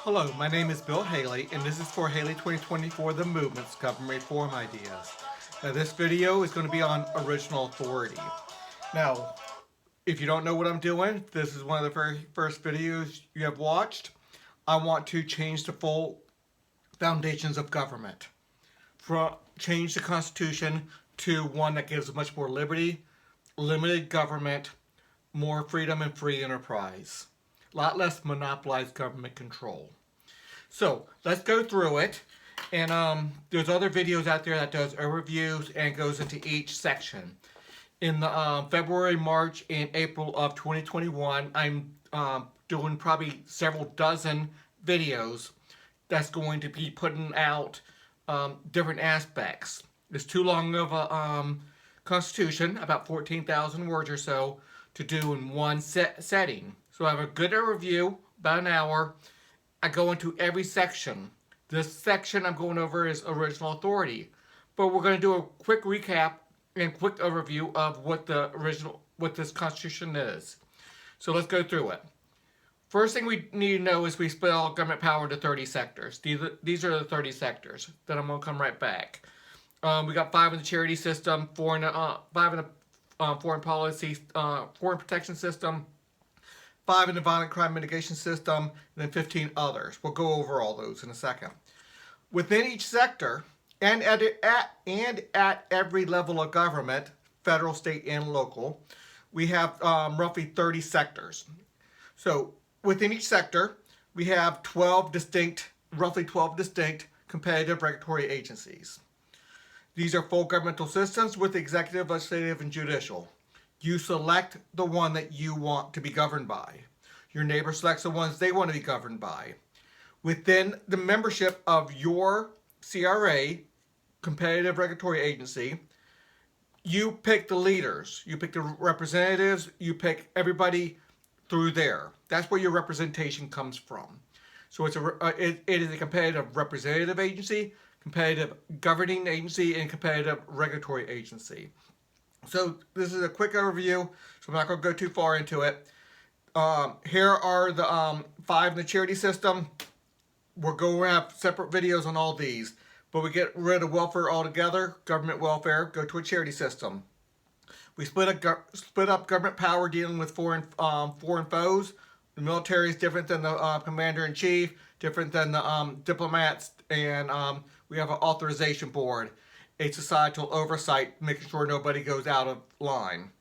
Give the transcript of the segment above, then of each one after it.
Hello, my name is Bill Haley, and this is for Haley 2024 The Movement's Government Reform Ideas. Now, this video is going to be on original authority. Now, if you don't know what I'm doing, this is one of the very first videos you have watched. I want to change the full foundations of government. Change the Constitution to one that gives much more liberty, limited government, more freedom and free enterprise. A lot less monopolized government control. So let's go through it, and there's other videos out there that does overviews and goes into each section. In the February, March, and April of 2021, I'm doing probably several dozen videos that's going to be putting out different aspects. It's too long of a constitution, about 14,000 words or so, to do in one setting. So I have a good overview, about an hour. I go into every section. This section I'm going over is original authority. But we're going to do a quick recap and quick overview of what this Constitution is. So let's go through it. First thing we need to know is we split all government power into 30 sectors. These are the 30 sectors. Then I'm going to come right back. We got 5 in the charity system, 5 in the foreign policy, foreign protection system, 5 in the violent crime mitigation system, and then 15 others. We'll go over all those in a second. Within each sector, and at every level of government, federal, state, and local, we have roughly 30 sectors. So within each sector, we have roughly 12 distinct competitive regulatory agencies. These are full governmental systems with executive, legislative, and judicial. You select the one that you want to be governed by. Your neighbor selects the ones they want to be governed by. Within the membership of your CRA, competitive regulatory agency, you pick the leaders, you pick the representatives, you pick everybody through there. That's where your representation comes from. So it is a competitive representative agency, competitive governing agency, and competitive regulatory agency. So this is a quick overview, so I'm not going to go too far into it. Here are the 5 in the charity system. We're going to have separate videos on all these, but we get rid of welfare altogether, government welfare, go to a charity system. We split up government power dealing with foreign foes. The military is different than the commander-in-chief, different than the diplomats, and we have an authorization board, a societal oversight, making sure nobody goes out of line.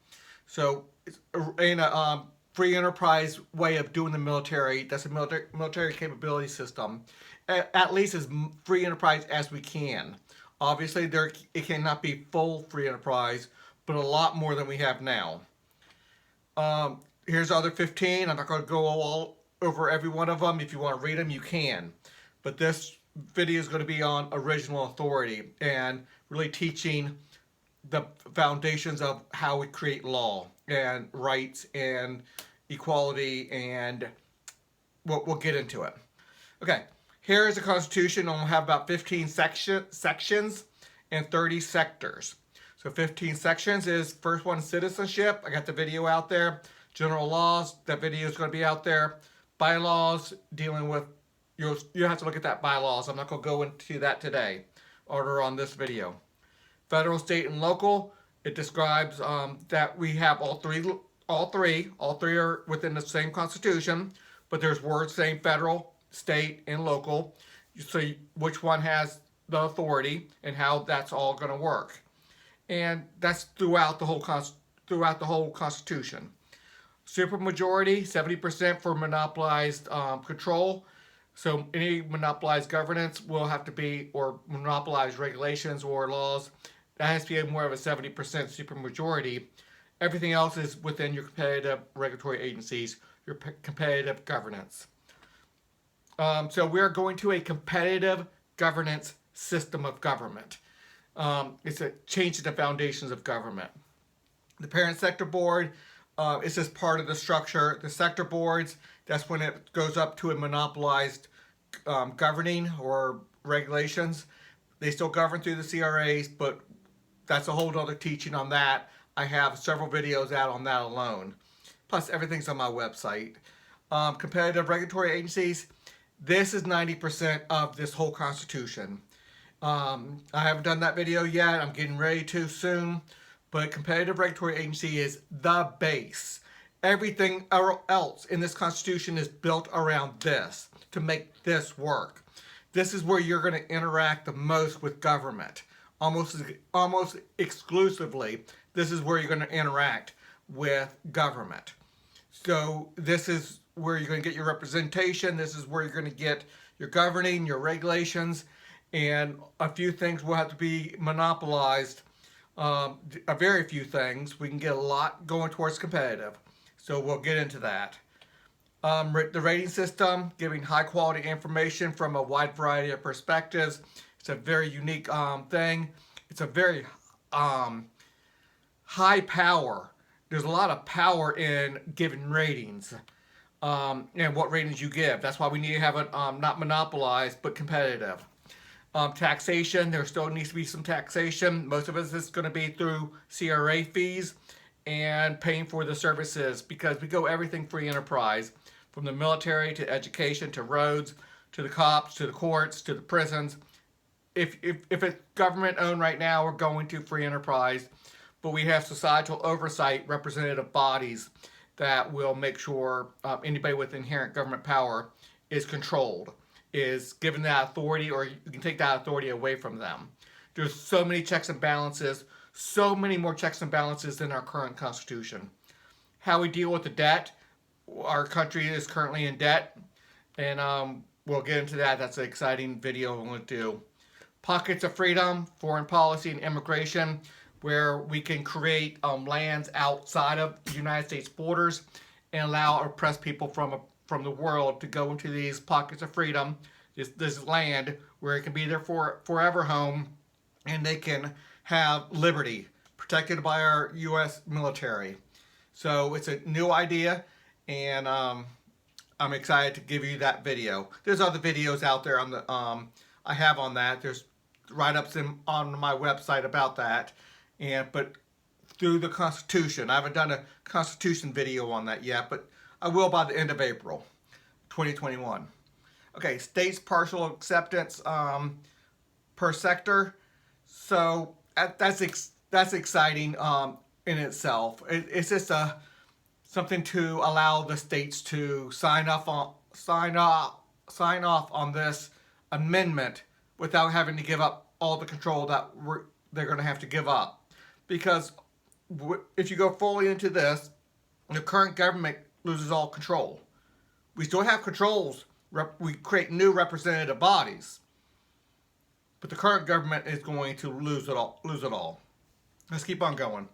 So it's in a free enterprise way of doing the military. That's a military capability system. At least as free enterprise as we can. Obviously, it cannot be full free enterprise, but a lot more than we have now. Here's the other 15. I'm not going to go all over every one of them. If you want to read them, you can. But this video is going to be on original authority and really teaching the foundations of how we create law and rights and equality, and we'll get into it. Okay, here is the Constitution, and we'll have about 15 sections and 30 sectors. So 15 sections is, first one, citizenship. I got the video out there. General laws, that video is going to be out there. Bylaws, dealing with, you have to look at that bylaws. I'm not going to go into that today or on this video. Federal, state, and local, it describes that we have all three are within the same Constitution, but there's words saying federal, state, and local. You see which one has the authority and how that's all going to work. And that's throughout the whole Constitution. Supermajority, 70% for monopolized control. So any monopolized governance will have to be, or monopolized regulations or laws, that has to be more of a 70% supermajority. Everything else is within your competitive regulatory agencies, your competitive governance. So we are going to a competitive governance system of government. It's a change to the foundations of government. The parent sector board is just part of the structure. The sector boards, that's when it goes up to a monopolized governing or regulations. They still govern through the CRAs, but that's a whole other teaching on that. I have several videos out on that alone. Plus, everything's on my website. Competitive regulatory agencies, This is 90% of this whole Constitution. I haven't done that video yet. I'm getting ready to soon. But competitive regulatory agency is the base. Everything else in this Constitution is built around this to make this work. This is where you're going to interact the most with government. Almost exclusively, this is where you're going to interact with government. So this is where you're going to get your representation. This is where you're going to get your governing, your regulations, and a few things will have to be monopolized. A very few things. We can get a lot going towards competitive. So we'll get into that. The rating system, giving high quality information from a wide variety of perspectives. It's a very unique thing. It's a very high power. There's a lot of power in giving ratings and what ratings you give. That's why we need to have it not monopolized but competitive. Taxation, there still needs to be some taxation. Most of us is going to be through CRA fees and paying for the services because we go everything free enterprise, from the military to education to roads to the cops to the courts to the prisons. If it's government owned right now, we're going to free enterprise, but we have societal oversight representative bodies that will make sure anybody with inherent government power is controlled, is given that authority, or you can take that authority away from them. There's so many checks and balances, so many more checks and balances than our current Constitution. How we deal with the debt, our country is currently in debt, and we'll get into that. That's an exciting video we're going to do. Pockets of freedom, foreign policy and immigration, where we can create lands outside of the United States borders and allow oppressed people from the world to go into these pockets of freedom, this land where it can be their forever home, and they can have liberty protected by our U.S. military. So it's a new idea, and I'm excited to give you that video. There's other videos out there on the I have on that. There's write-ups on my website about that, but through the Constitution. I haven't done a Constitution video on that yet, but I will by the end of April 2021. Okay, states partial acceptance per sector. So that's exciting in itself. It's just something to allow the states to sign off on this amendment without having to give up all the control that they're going to have to give up. Because if you go fully into this, the current government loses all control. We still have controls. We create new representative bodies, but the current government is going to lose it all. Let's keep on going.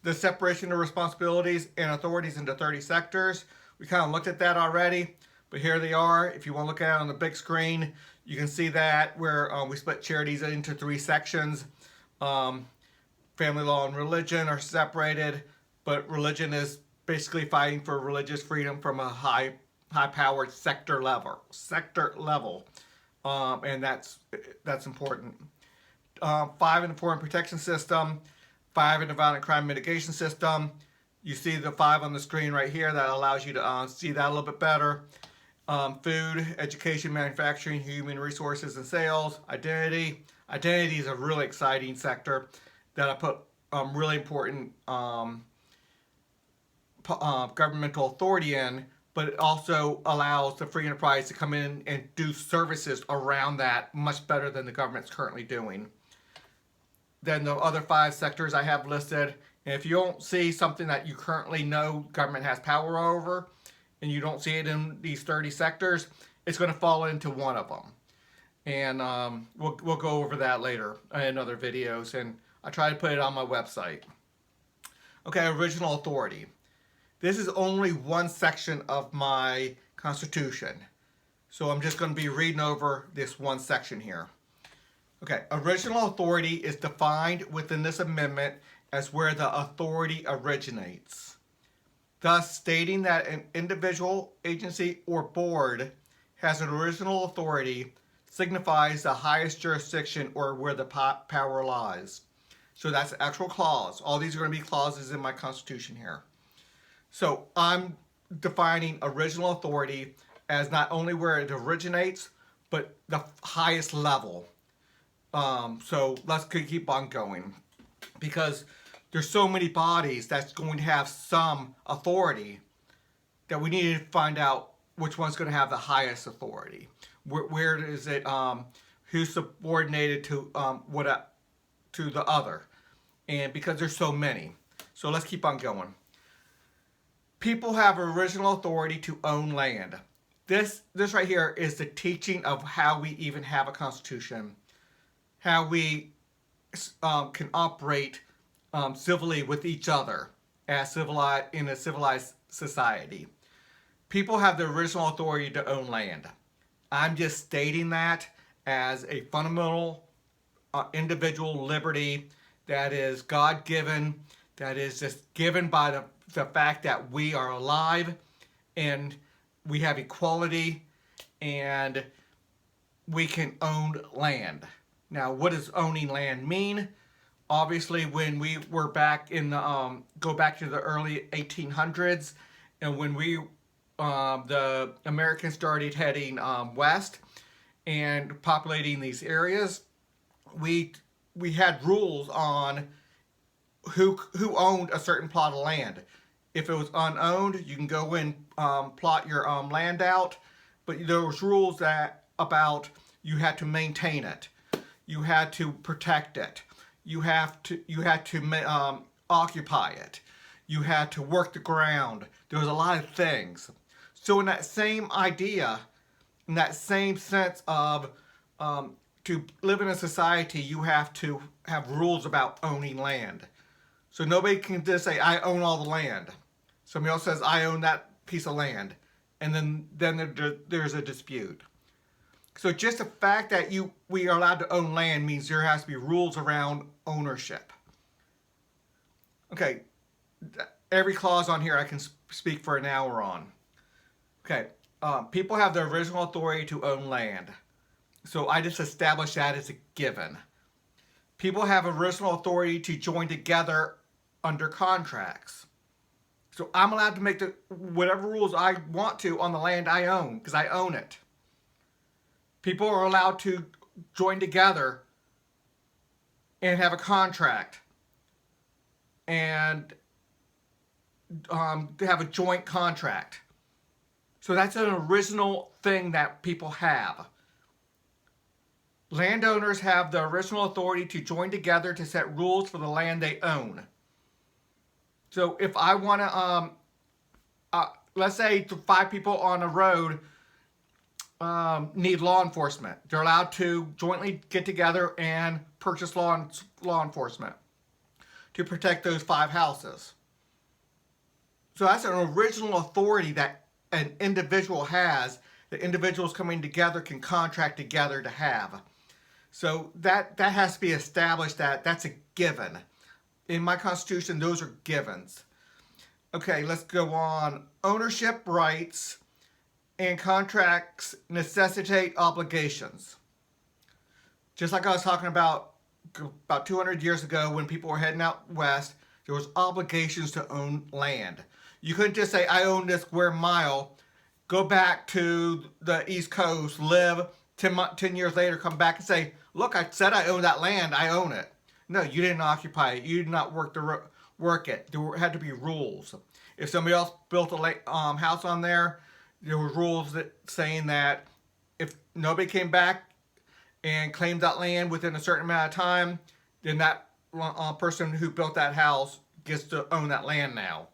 The separation of responsibilities and authorities into 30 sectors. We kind of looked at that already, but here they are. If you want to look at it on the big screen, you can see that where we split charities into 3 sections. Family law and religion are separated, but religion is basically fighting for religious freedom from a high-powered sector level, and that's important. 5 in the foreign protection system, 5 in the violent crime mitigation system. You see the 5 on the screen right here. That allows you to see that a little bit better. Food, education, manufacturing, human resources and sales, identity. Identity is a really exciting sector that I put really important governmental authority in, but it also allows the free enterprise to come in and do services around that much better than the government's currently doing. Then the other 5 sectors I have listed, and if you don't see something that you currently know government has power over, and you don't see it in these 30 sectors, it's going to fall into one of them. And we'll go over that later in other videos, and I try to put it on my website. Okay, original authority. This is only one section of my Constitution, so I'm just going to be reading over this one section here. Okay, original authority is defined within this amendment as where the authority originates, thus stating that an individual, agency, or board has an original authority signifies the highest jurisdiction or where the power lies. So that's the actual clause. All these are going to be clauses in my Constitution here. So I'm defining original authority as not only where it originates, but the highest level. So let's keep on going, because there's so many bodies that's going to have some authority that we need to find out which one's going to have the highest authority. Where is it? Who's subordinated to to the other? And because there's so many, so let's keep on going. People have original authority to own land. This right here is the teaching of how we even have a constitution, how we can operate civilly with each other as civilized in a civilized society. People have the original authority to own land. I'm just stating that as a fundamental individual liberty that is God-given, that is just given by the fact that we are alive and we have equality and we can own land. Now, what does owning land mean? Obviously, when we were back in the, go back to the early 1800s, and when the Americans started heading west and populating these areas, we had rules on who owned a certain plot of land. If it was unowned, you can go and plot your land out, but there was rules about you had to maintain it, you had to protect it, you had to occupy it, you had to work the ground. There was a lot of things. So in that same idea, in that same sense of to live in a society, you have to have rules about owning land. So nobody can just say, I own all the land. Somebody else says, I own that piece of land. And then there's a dispute. So just the fact that we are allowed to own land means there has to be rules around ownership. Okay, every clause on here I can speak for an hour on. Okay, people have the original authority to own land. So I just established that as a given. People have original authority to join together under contracts. So I'm allowed to make whatever rules I want to on the land I own, because I own it. People are allowed to join together and have a contract and to have a joint contract. So that's an original thing that people have. Landowners have the original authority to join together to set rules for the land they own. So if I want to, let's say 5 people on a road need law enforcement. They're allowed to jointly get together and purchase law enforcement to protect those 5 houses. So that's an original authority that an individual has, that individuals coming together can contract together to have. So that has to be established, that's a given. In my Constitution, those are givens. Okay, let's go on. Ownership rights and contracts necessitate obligations. Just like I was talking about 200 years ago when people were heading out west, there was obligations to own land. You couldn't just say, I own this square mile, go back to the East Coast, live 10 years later, come back and say, look, I said I own that land, I own it. No, you didn't occupy it. You did not work it. There had to be rules. If somebody else built a house on there, there were rules saying that if nobody came back and claimed that land within a certain amount of time, then that person who built that house gets to own that land now.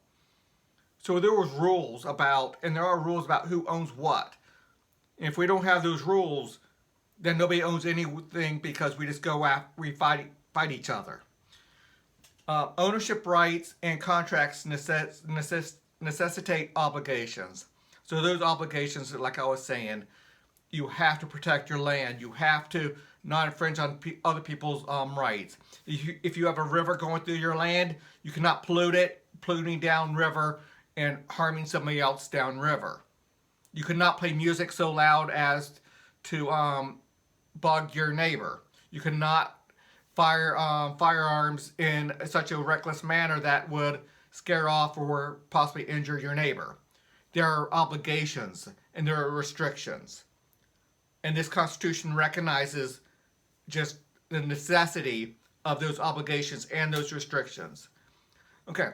So there was rules about, and there are rules about who owns what. And if we don't have those rules, then nobody owns anything because we just go after, we fight each other. Ownership rights and contracts necessitate obligations. So those obligations, like I was saying, you have to protect your land. You have to not infringe on other people's rights. If you have a river going through your land, you cannot pollute it, polluting downriver and harming somebody else downriver. You cannot play music so loud as to bug your neighbor. You cannot fire firearms in such a reckless manner that would scare off or possibly injure your neighbor. there are obligations and there are restrictions. And this Constitution recognizes just the necessity of those obligations and those restrictions. Okay,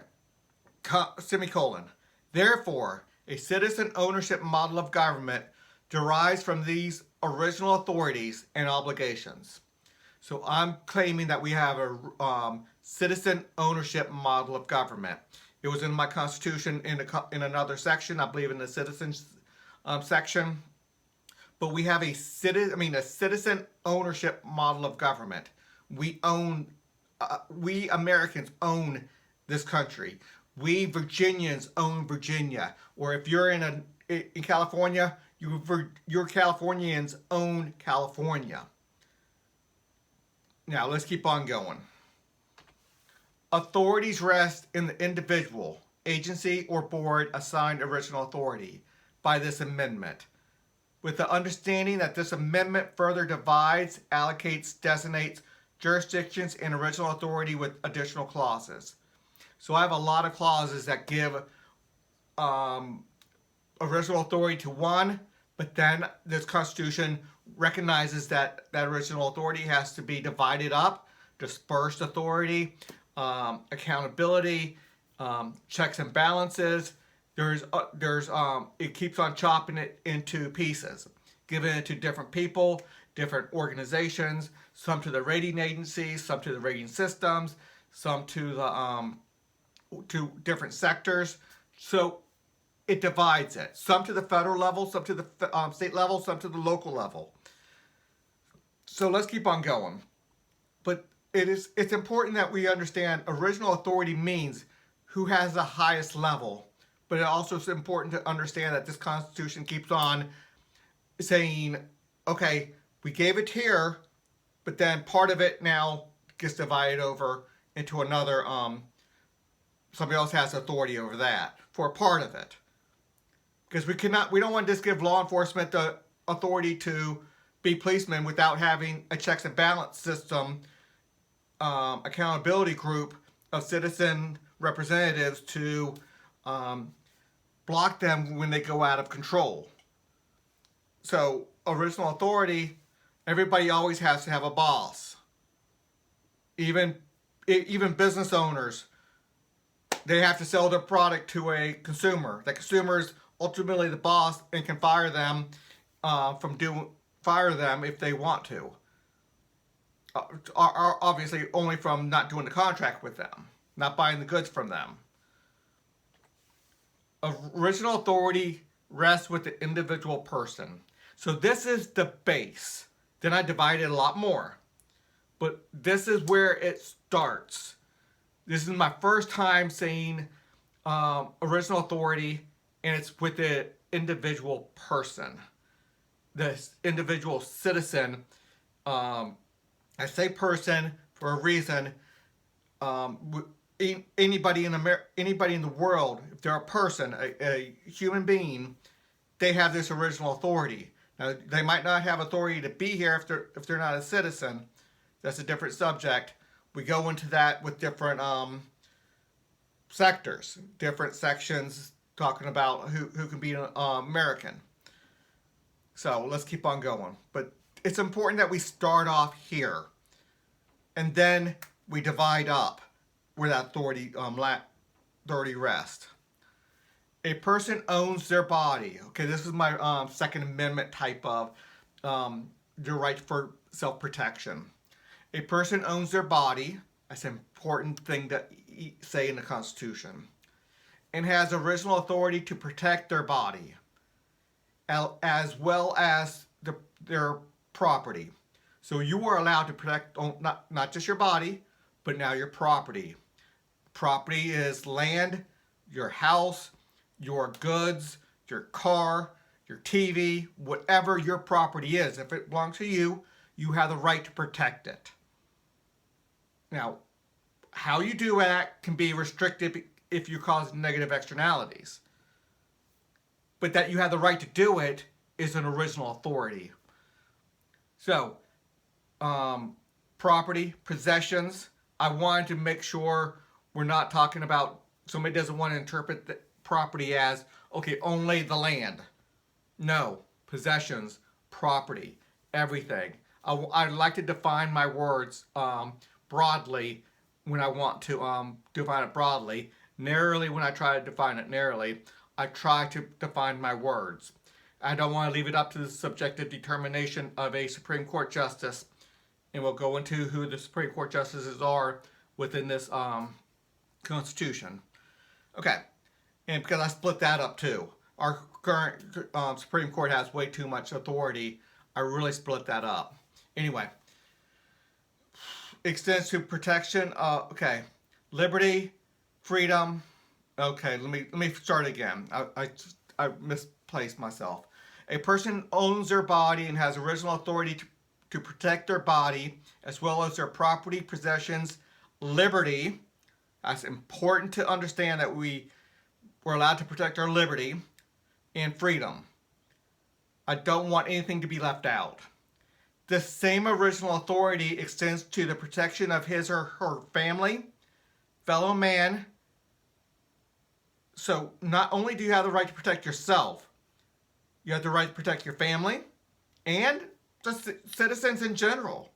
semicolon. Therefore, a citizen ownership model of government derives from these original authorities and obligations. So I'm claiming that we have a citizen ownership model of government. It was in my Constitution in another section, I believe in the citizens section. But we have a citizen ownership model of government. We Americans own this country. We Virginians own Virginia. Or if you're in California, your Californians own California. Now let's keep on going. Authorities rest in the individual, agency, or board assigned original authority by this amendment, with the understanding that this amendment further divides, allocates, designates jurisdictions and original authority with additional clauses. So I have a lot of clauses that give original authority to one, but then this Constitution recognizes that that original authority has to be divided up, dispersed authority, accountability, checks and balances. It keeps on chopping it into pieces, giving it to different people, different organizations, some to the rating agencies, some to the rating systems, some to the to different sectors. So it divides it. Some to the federal level, some to the state level, some to the local level. So let's keep on going. But it's important that we understand original authority means who has the highest level. But it also is important to understand that this Constitution keeps on saying, okay, we gave it here, but then part of it now gets divided over into another, somebody else has authority over that for a part of it. Because we don't want to just give law enforcement the authority to be policemen without having a checks and balance system, accountability group of citizen representatives to block them when they go out of control. So original authority, everybody always has to have a boss. Even business owners, they have to sell their product to a consumer. The consumer is ultimately the boss and can fire them if they want to. Obviously only from not doing the contract with them, not buying the goods from them. Original authority rests with the individual person. So this is the base. Then I divide it a lot more. But this is where it starts. This is my first time saying original authority, and it's with the individual person. This individual citizen. I say person for a reason. Anybody in the world, if they're a person, a human being, they have this original authority. Now, they might not have authority to be here if they're not a citizen. That's a different subject. We go into that with different sectors, different sections talking about who can be an American. So let's keep on going. But it's important that we start off here, and then we divide up where that authority rests. A person owns their body. Okay, this is my Second Amendment type of the right for self-protection. A person owns their body. That's an important thing to say in the Constitution. And has original authority to protect their body, as well as their property. So you are allowed to protect not just your body, but now your property. Property is land, your house, your goods, your car, your TV, whatever your property is. If it belongs to you, you have the right to protect it. Now, how you do that can be restricted if you cause negative externalities. But that you have the right to do it is an original authority. So, property, possessions, I wanted to make sure we're not talking about, somebody doesn't want to interpret the property as okay, only the land. No, possessions, property, everything. I like to define my words broadly when I want to define it broadly. Narrowly when I try to define it narrowly. I try to define my words. I don't want to leave it up to the subjective determination of a Supreme Court justice, and we'll go into who the Supreme Court justices are within this Constitution. Okay, and because I split that up too. Our current Supreme Court has way too much authority. I really split that up. Anyway, extends to protection. Okay, liberty, freedom. Okay, let me start again. I misplaced myself. A person owns their body and has original authority to protect their body as well as their property, possessions, liberty. That's important to understand that we're allowed to protect our liberty and freedom. I don't want anything to be left out. The same original authority extends to the protection of his or her family, fellow man. So not only do you have the right to protect yourself, you have the right to protect your family and the citizens in general.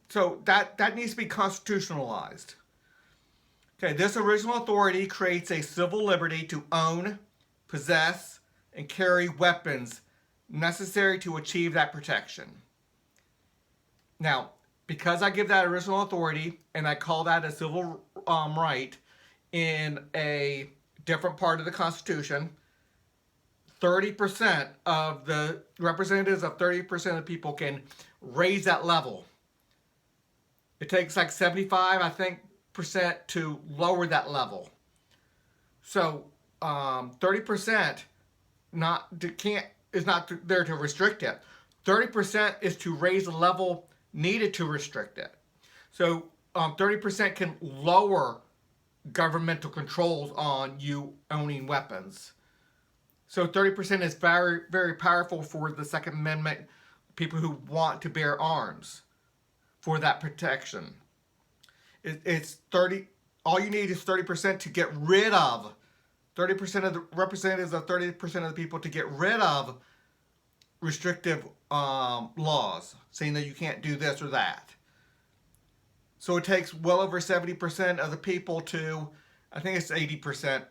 So that needs to be constitutionalized. Okay, this original authority creates a civil liberty to own, possess, and carry weapons necessary to achieve that protection. Now, because I give that original authority and I call that a civil right in a different part of the Constitution, 30% of the representatives of 30% of the people can raise that level. It takes like 75, I think, percent to lower that level. So 30% is not there to restrict it. 30% is to raise the level needed to restrict it. So 30% can lower governmental controls on you owning weapons. So 30% is very, very powerful for the Second Amendment, people who want to bear arms for that protection. It's 30. All you need is 30% to get rid of 30% of the representatives of 30% of the people to get rid of restrictive laws saying that you can't do this or that. So it takes well over 70% of the people to, I think it's 80%,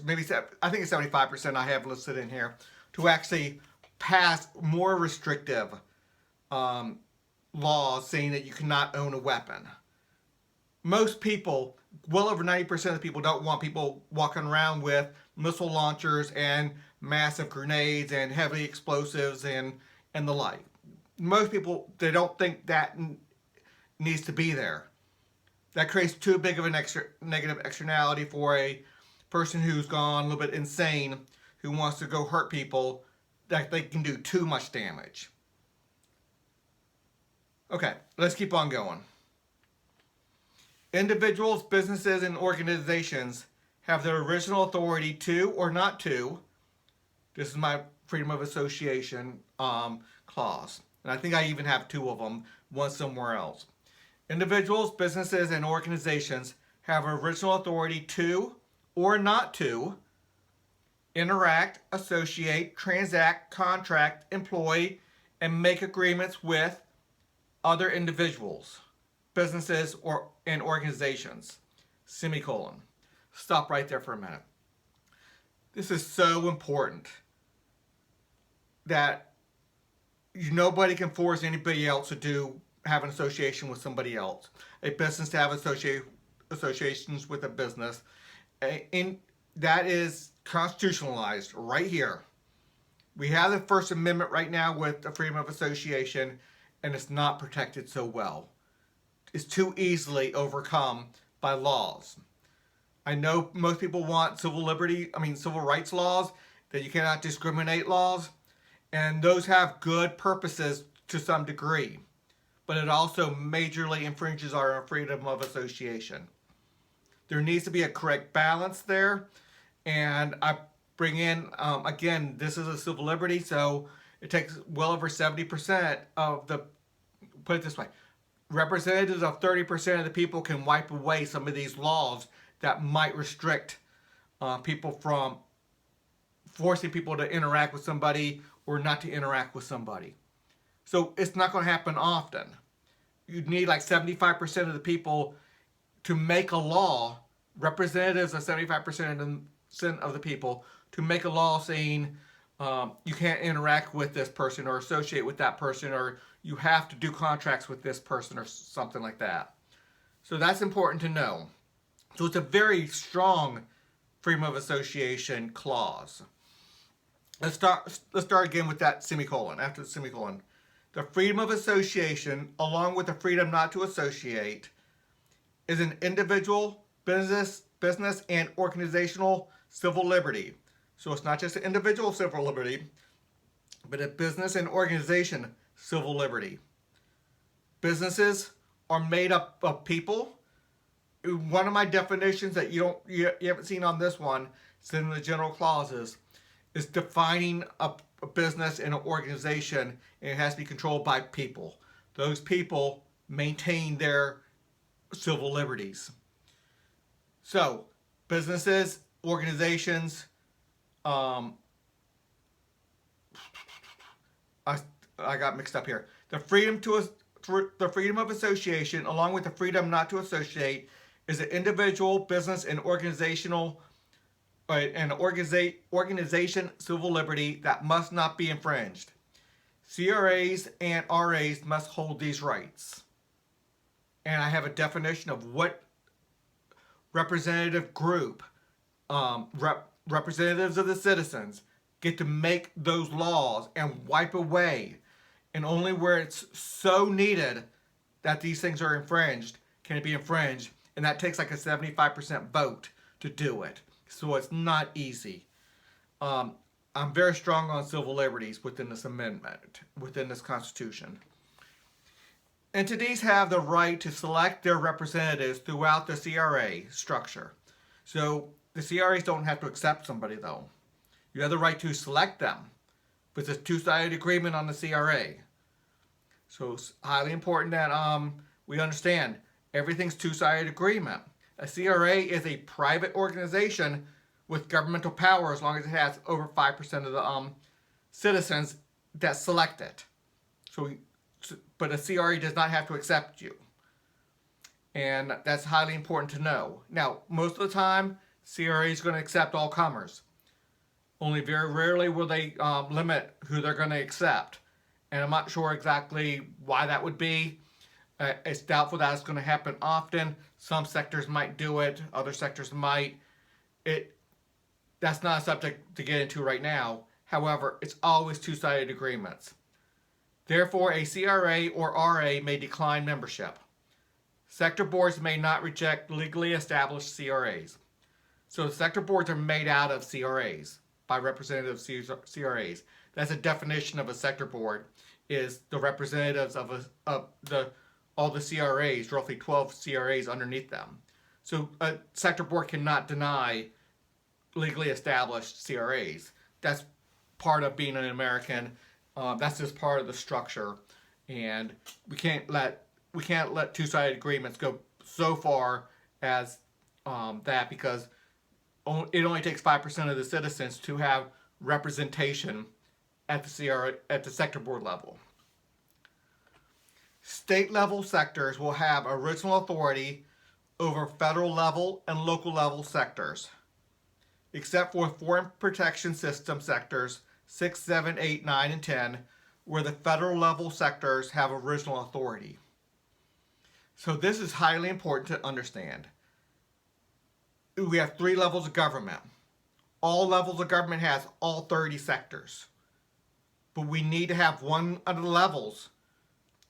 maybe I think it's 75% I have listed in here, to actually pass more restrictive laws saying that you cannot own a weapon. Most people, well over 90% of the people, don't want people walking around with missile launchers and massive grenades and heavy explosives and the like. Most people, they don't think that needs to be there. That creates too big of a negative externality for a person who's gone a little bit insane, who wants to go hurt people, that they can do too much damage. Okay, let's keep on going. Individuals, businesses, and organizations have the original authority to or not to, this is my freedom of association clause, and I think I even have two of them, one somewhere else. Individuals, businesses, and organizations have original authority to or not to interact, associate, transact, contract, employ, and make agreements with other individuals, businesses, and organizations. Semicolon. Stop right there for a minute. This is so important that nobody can force anybody else to have an association with somebody else. A business to have associations with a business. And that is constitutionalized right here. We have the First Amendment right now with the freedom of association, and it's not protected so well. It's too easily overcome by laws. I know most people want civil rights laws, that you cannot discriminate laws, and those have good purposes to some degree, but it also majorly infringes our freedom of association. There needs to be a correct balance there, and I bring in, again, this is a civil liberty, so it takes well over 70% of the, put it this way, representatives of 30% of the people can wipe away some of these laws that might restrict people from forcing people to interact with somebody or not to interact with somebody. So it's not going to happen often. You'd need like 75% of the people to make a law, representatives of 75% of the people, to make a law saying you can't interact with this person or associate with that person, or you have to do contracts with this person or something like that. So that's important to know. So it's a very strong freedom of association clause. Let's start again with that semicolon, after the semicolon. The freedom of association, along with the freedom not to associate, is an individual, business, and organizational civil liberty. So it's not just an individual civil liberty, but a business and organization civil liberty. Businesses are made up of people. One of my definitions that you haven't seen on this one, it's in the general clauses, is defining a business and an organization, and it has to be controlled by people. Those people maintain their civil liberties. So, businesses, organizations, I got mixed up here. The freedom of association, along with the freedom not to associate, is an individual, business, and organization civil liberty that must not be infringed. CRAs and RAs must hold these rights. And I have a definition of what representative group, representatives of the citizens, get to make those laws and wipe away. And only where it's so needed that these things are infringed can it be infringed. And that takes like a 75% vote to do it. So it's not easy. I'm very strong on civil liberties within this amendment, within this Constitution. Entities have the right to select their representatives throughout the CRA structure. So the CRAs don't have to accept somebody, though. You have the right to select them, but it's a two-sided agreement on the CRA. So it's highly important that we understand everything's two-sided agreement. A CRA is a private organization with governmental power as long as it has over 5% of the citizens that select it. But a CRA does not have to accept you. And that's highly important to know. Now, most of the time, CRA is going to accept all comers. Only very rarely will they limit who they're going to accept. And I'm not sure exactly why that would be. It's doubtful that it's going to happen often. Some sectors might do it. Other sectors might. That's not a subject to get into right now. However, it's always two-sided agreements. Therefore, a CRA or RA may decline membership. Sector boards may not reject legally established CRAs. So the sector boards are made out of CRAs by representative CRAs. That's a definition of a sector board, is the representatives of all the CRAs, roughly 12 CRAs underneath them. So a sector board cannot deny legally established CRAs. That's part of being an American. That's just part of the structure, and we can't let two-sided agreements go so far as that, because it only takes 5% of the citizens to have representation at the sector board level. State level sectors will have original authority over federal level and local level sectors, except for foreign protection system sectors 6, 7, 8, 9, and 10, where the federal level sectors have original authority. So this is highly important to understand. We have 3 levels of government. All levels of government has all 30 sectors. But we need to have one of the levels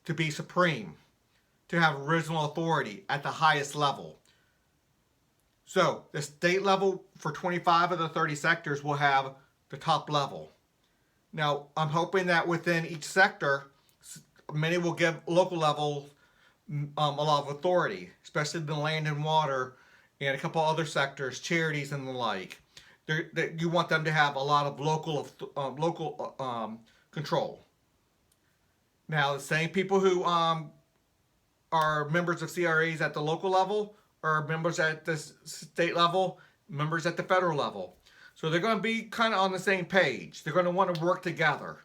to be supreme, to have original authority at the highest level. So the state level for 25 of the 30 sectors will have the top level. Now, I'm hoping that within each sector, many will give local levels a lot of authority, especially the land and water and a couple other sectors, charities and the like. You want them to have a lot of local control. Now, the same people who are members of CRAs at the local level or members at the state level, members at the federal level. So they're going to be kind of on the same page. They're going to want to work together.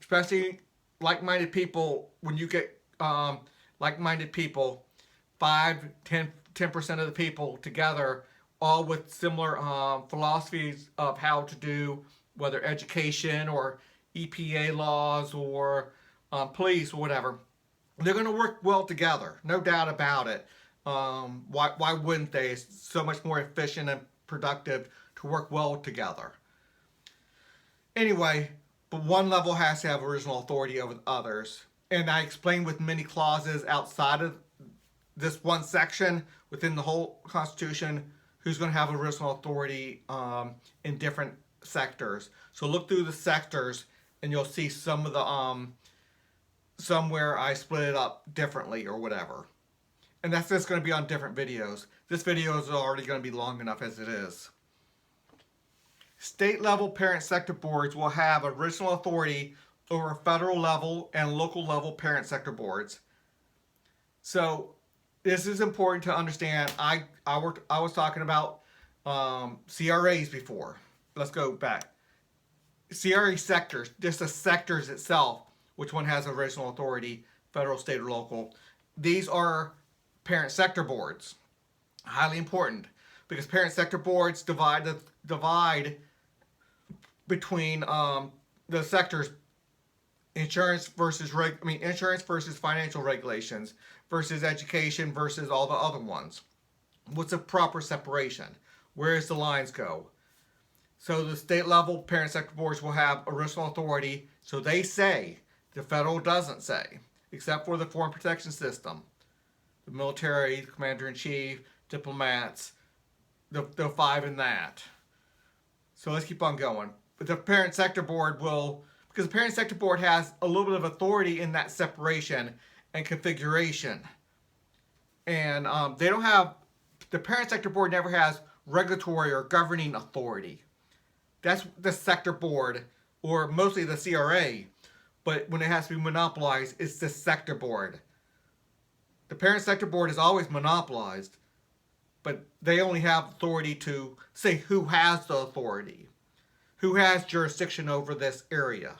Especially like-minded people, when you get like-minded people, 10% of the people together, all with similar philosophies of how to do, whether education or EPA laws or police or whatever. They're going to work well together, no doubt about it. Why wouldn't they? It's so much more efficient and productive to work well together. Anyway, but one level has to have original authority over others. And I explained with many clauses outside of this one section within the whole Constitution who's going to have original authority in different sectors. So look through the sectors and you'll see some of the somewhere I split it up differently or whatever. And that's just going to be on different videos. This video is already going to be long enough as it is. State level parent sector boards will have original authority over federal level and local level parent sector boards. So this is important to understand. I was talking about CRAs before. Let's go back. CRA sectors, just the sectors itself, which one has original authority, federal, state, or local. These are parent sector boards. Highly important because parent sector boards divide between the sectors: insurance versus financial regulations versus education versus all the other ones. What's a proper separation? Where does the lines go? So the state level parent sector boards will have original authority. So they say. The federal doesn't say, except for the foreign protection system. The military, the commander-in-chief, diplomats, the five in that. So let's keep on going. But the parent sector board will, because the parent sector board has a little bit of authority in that separation and configuration. And they don't have, the parent sector board never has regulatory or governing authority. That's the sector board, or mostly the CRA. But when it has to be monopolized, it's the sector board. The parent sector board is always monopolized, but they only have authority to say who has the authority, who has jurisdiction over this area.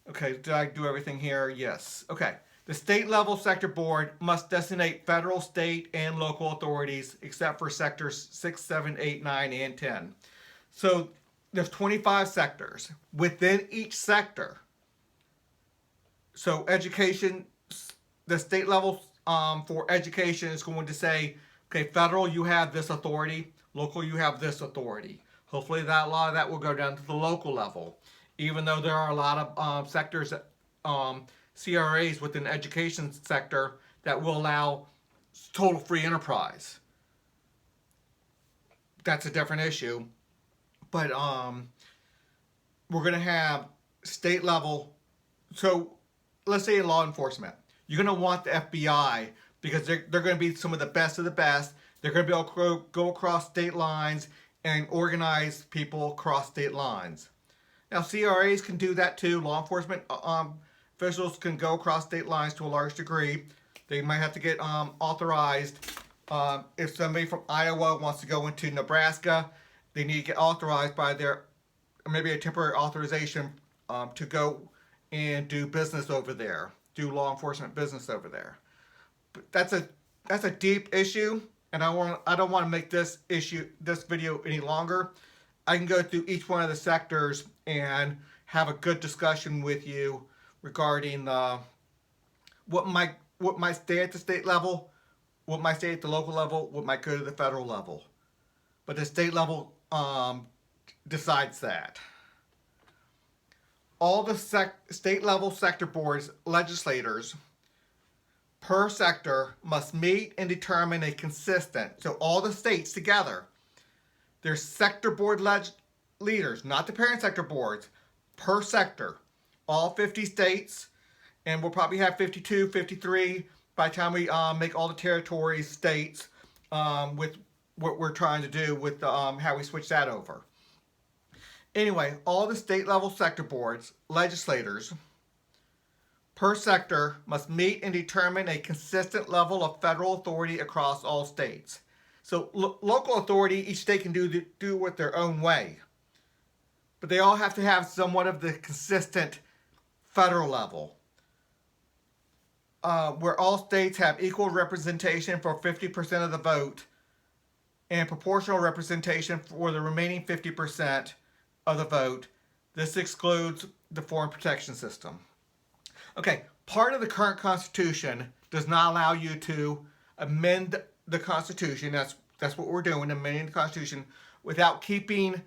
Okay, did I do everything here? Yes. Okay. The state level sector board must designate federal, state, and local authorities except for sectors 6, 7, 8, 9, and 10. So there's 25 sectors within each sector. So education, the state level for education is going to say, okay, federal, you have this authority. Local, you have this authority. Hopefully a lot of that will go down to the local level. Even though there are a lot of sectors, CRAs within the education sector that will allow total free enterprise. That's a different issue. But we're going to have state level. So let's say in law enforcement, you're going to want the FBI because they're going to be some of the best of the best. They're going to be able to go across state lines and organize people across state lines. Now, CRAs can do that too. Law enforcement officials can go across state lines to a large degree. They might have to get authorized. If somebody from Iowa wants to go into Nebraska, they need to get authorized by maybe a temporary authorization to go and do business over there, do law enforcement business over there. But that's a deep issue, and I don't want to make this video any longer. I can go through each one of the sectors and have a good discussion with you regarding what might stay at the state level, what might stay at the local level, what might go to the federal level. But the state level decides that. All the state level sector boards, legislators per sector must meet and determine a consistent, so all the states together, their sector board leaders, not the parent sector boards, per sector, all 50 states, and we'll probably have 52, 53 by the time we make all the territories states with what we're trying to do with how we switch that over. Anyway, all the state level sector boards, legislators, per sector must meet and determine a consistent level of federal authority across all states. So local authority, each state can do it their own way. But they all have to have somewhat of the consistent federal level, where all states have equal representation for 50% of the vote and proportional representation for the remaining 50% of the vote. This excludes the foreign protection system. Okay, part of the current Constitution does not allow you to amend the Constitution. That's what we're doing, amending the Constitution, without keeping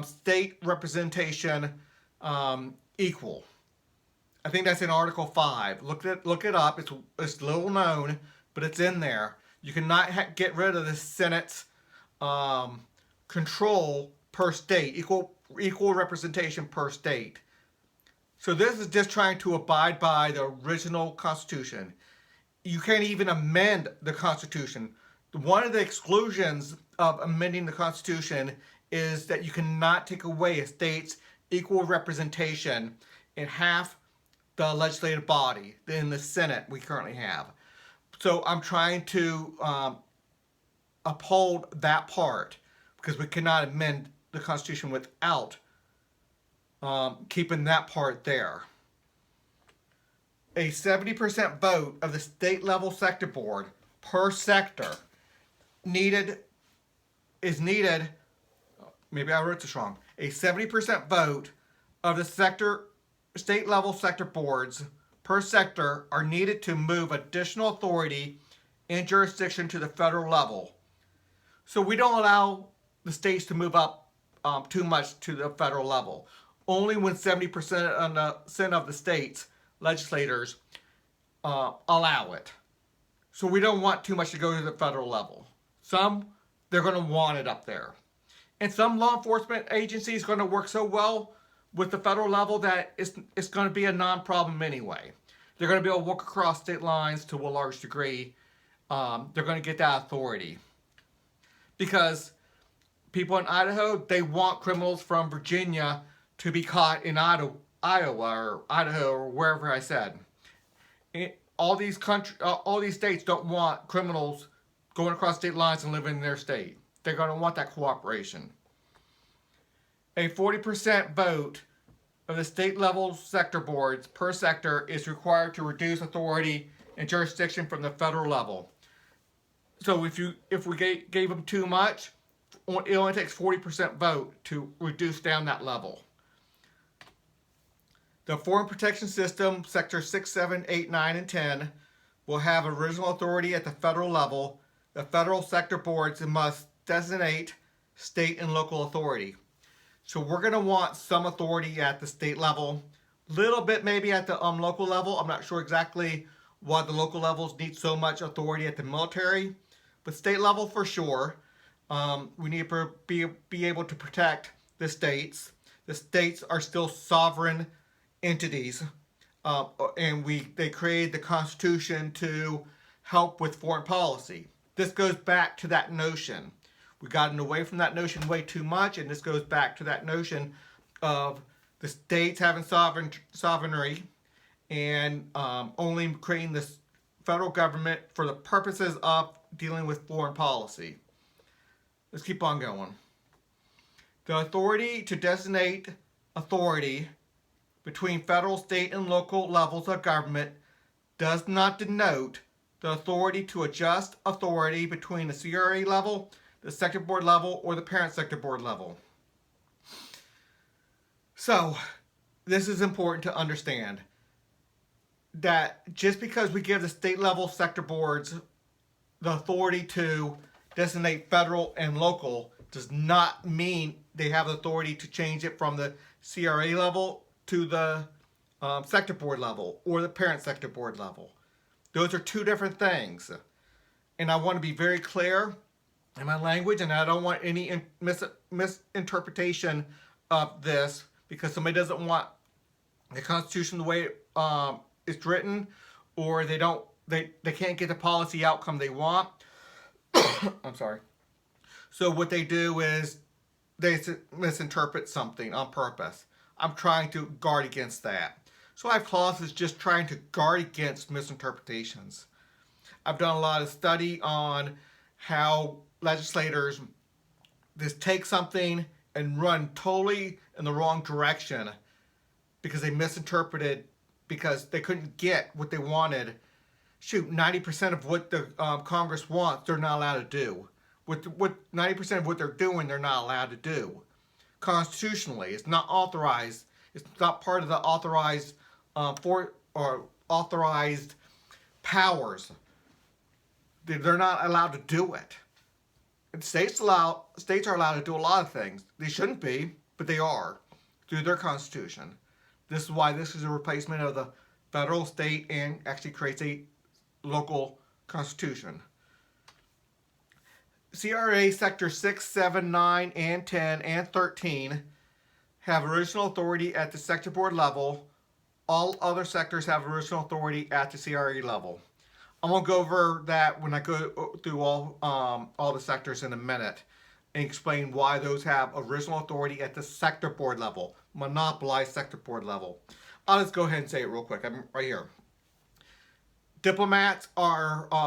state representation equal. I think that's in Article 5. Look it up. It's little known, but it's in there. You cannot get rid of the Senate's control per state, equal representation per state. So this is just trying to abide by the original Constitution. You can't even amend the Constitution. One of the exclusions of amending the Constitution is that you cannot take away a state's equal representation in half the legislative body in the Senate we currently have. So I'm trying to uphold that part, because we cannot amend the Constitution without keeping that part there. A 70% vote of the state level sector board per sector is needed. Maybe I wrote this wrong. A 70% vote of the state level sector boards per sector are needed to move additional authority and jurisdiction to the federal level. So we don't allow the states to move up too much to the federal level. Only when 70% of the states legislators allow it. So we don't want too much to go to the federal level. Some, they're going to want it up there. And some law enforcement agencies are going to work so well with the federal level that it's going to be a non-problem anyway. They're going to be able to walk across state lines to a large degree. They're going to get that authority. Because people in Idaho, they want criminals from Virginia to be caught in Iowa or Idaho or wherever I said. All these states don't want criminals going across state lines and living in their state. They're going to want that cooperation. A 40% vote of the state level sector boards per sector is required to reduce authority and jurisdiction from the federal level. So if we gave them too much, it only takes 40% vote to reduce down that level. The Foreign Protection System, Sectors 6, 7, 8, 9, and 10, will have original authority at the federal level. The federal sector boards must designate state and local authority. So we're going to want some authority at the state level, little bit maybe at the local level. I'm not sure exactly why the local levels need so much authority at the military, but state level for sure. We need to be able to protect the states. The states are still sovereign entities, and they created the Constitution to help with foreign policy. This goes back to that notion. We've gotten away from that notion way too much, and this goes back to that notion of the states having sovereignty and only creating this federal government for the purposes of dealing with foreign policy. Let's keep on going. The authority to designate authority between federal, state, and local levels of government does not denote the authority to adjust authority between the CRA level, the sector board level, or the parent sector board level. So, this is important to understand, that just because we give the state level sector boards the authority to designate federal and local does not mean they have authority to change it from the CRA level to the sector board level or the parent sector board level. Those are two different things. And I want to be very clear in my language, and I don't want any misinterpretation of this, because somebody doesn't want the Constitution the way it's written, or they can't get the policy outcome they want. I'm sorry. So what they do is they misinterpret something on purpose. I'm trying to guard against that. So I have clauses just trying to guard against misinterpretations. I've done a lot of study on how legislators just take something and run totally in the wrong direction because they misinterpreted, because they couldn't get what they wanted. Shoot, 90% of what the Congress wants, they're not allowed to do. What 90% of what they're doing, they're not allowed to do. Constitutionally, it's not authorized. It's not part of the authorized authorized powers. They're not allowed to do it. States are allowed to do a lot of things. They shouldn't be, but they are through their constitution. This is why this is a replacement of the federal, state, and actually creates a local constitution. CRA Sector 6, 7, 9, and 10, and 13 have original authority at the sector board level. All other sectors have original authority at the CRA level. I'm going to go over that when I go through all the sectors in a minute and explain why those have original authority at the sector board level, monopolized sector board level. I'll just go ahead and say it real quick. I'm right here. Diplomats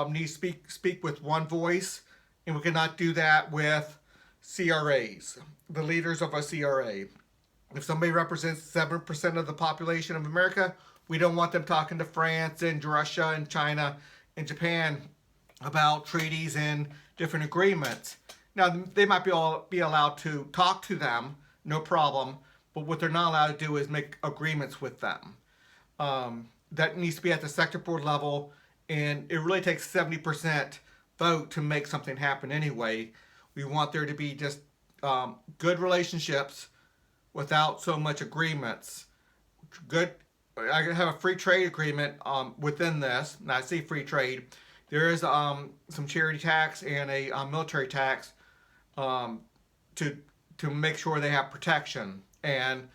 need to speak with one voice, and we cannot do that with CRAs, the leaders of a CRA. If somebody represents 7% of the population of America, we don't want them talking to France and Russia and China and Japan about treaties and different agreements. Now, they might be allowed to talk to them, no problem, but what they're not allowed to do is make agreements with them. That needs to be at the sector board level, and it really takes 70% vote to make something happen anyway. We want there to be just good relationships without so much agreements. Good. I have a free trade agreement within this. Now, I say free trade. There is some charity tax and a military tax to make sure they have protection. And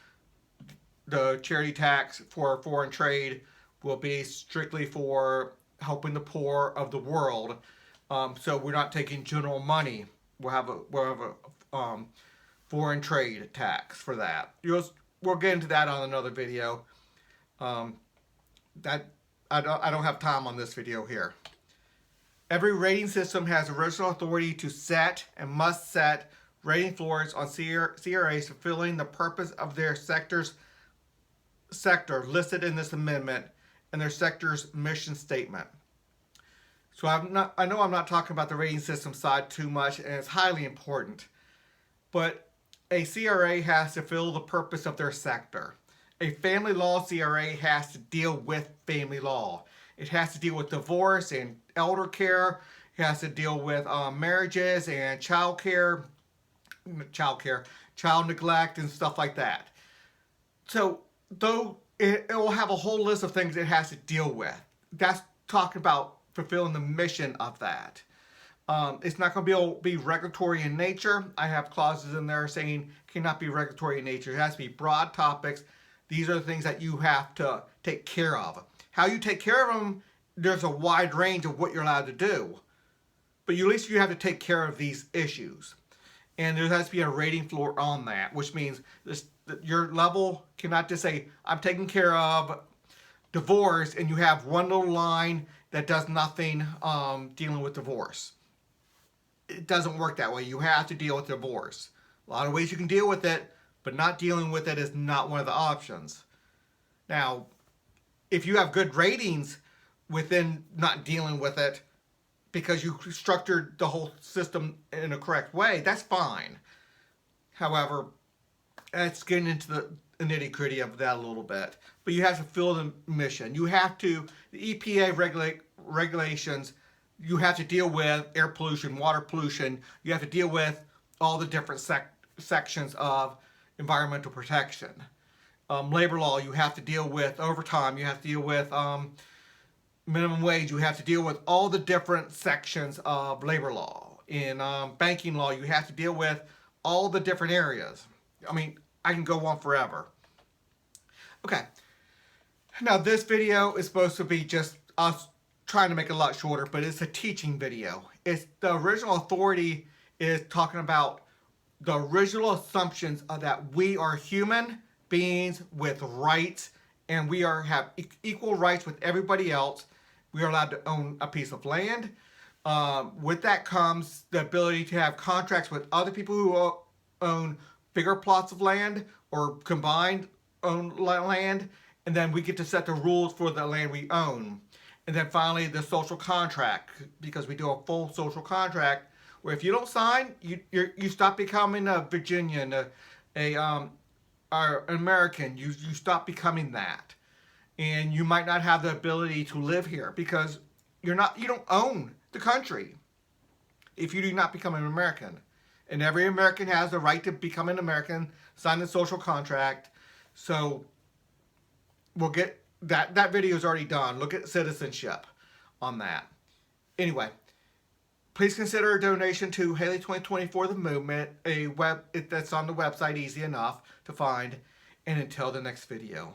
the charity tax for foreign trade will be strictly for helping the poor of the world. So we're not taking general money. We'll have a foreign trade tax for that. We'll get into that on another video. That I don't have time on this video here. Every rating system has original authority to set and must set rating floors on CRAs fulfilling the purpose of their sector listed in this amendment and their sector's mission statement. So I know I'm not talking about the rating system side too much, and it's highly important, but a CRA has to fulfill the purpose of their sector. A family law CRA has to deal with family law. It has to deal with divorce and elder care. It has to deal with marriages and child neglect and stuff like that. So though it will have a whole list of things it has to deal with. That's talking about fulfilling the mission of that. It's not going to be regulatory in nature. I have clauses in there saying it cannot be regulatory in nature. It has to be broad topics. These are the things that you have to take care of. How you take care of them, there's a wide range of what you're allowed to do. But at least you have to take care of these issues. And there has to be a rating floor on that, which means your level cannot just say, I'm taking care of divorce, and you have one little line that does nothing dealing with divorce. It doesn't work that way. You have to deal with divorce. A lot of ways you can deal with it, but not dealing with it is not one of the options. Now, if you have good ratings within not dealing with it because you structured the whole system in a correct way, that's fine. However, it's getting into the nitty-gritty of that a little bit. But you have to fulfill the mission. You have to, the EPA regulations, you have to deal with air pollution, water pollution. You have to deal with all the different sections of environmental protection. Labor law, you have to deal with overtime. You have to deal with minimum wage. You have to deal with all the different sections of labor law. In banking law, you have to deal with all the different areas. I mean, I can go on forever. Okay. Now, this video is supposed to be just us trying to make it a lot shorter, but it's a teaching video. It's the original authority is talking about the original assumptions of that we are human beings with rights, and we have equal rights with everybody else. We are allowed to own a piece of land. With that comes the ability to have contracts with other people who own bigger plots of land or combined own land, and then we get to set the rules for the land we own. And then finally, the social contract, because we do a full social contract where if you don't sign, you stop becoming a Virginian, an American. You stop becoming that, and you might not have the ability to live here because you don't own the country if you do not become an American. And every American has the right to become an American, sign the social contract. So we'll get that video is already done. Look at citizenship on that. Anyway, please consider a donation to Haley 2024 the movement, that's on the website, easy enough to find. And until the next video.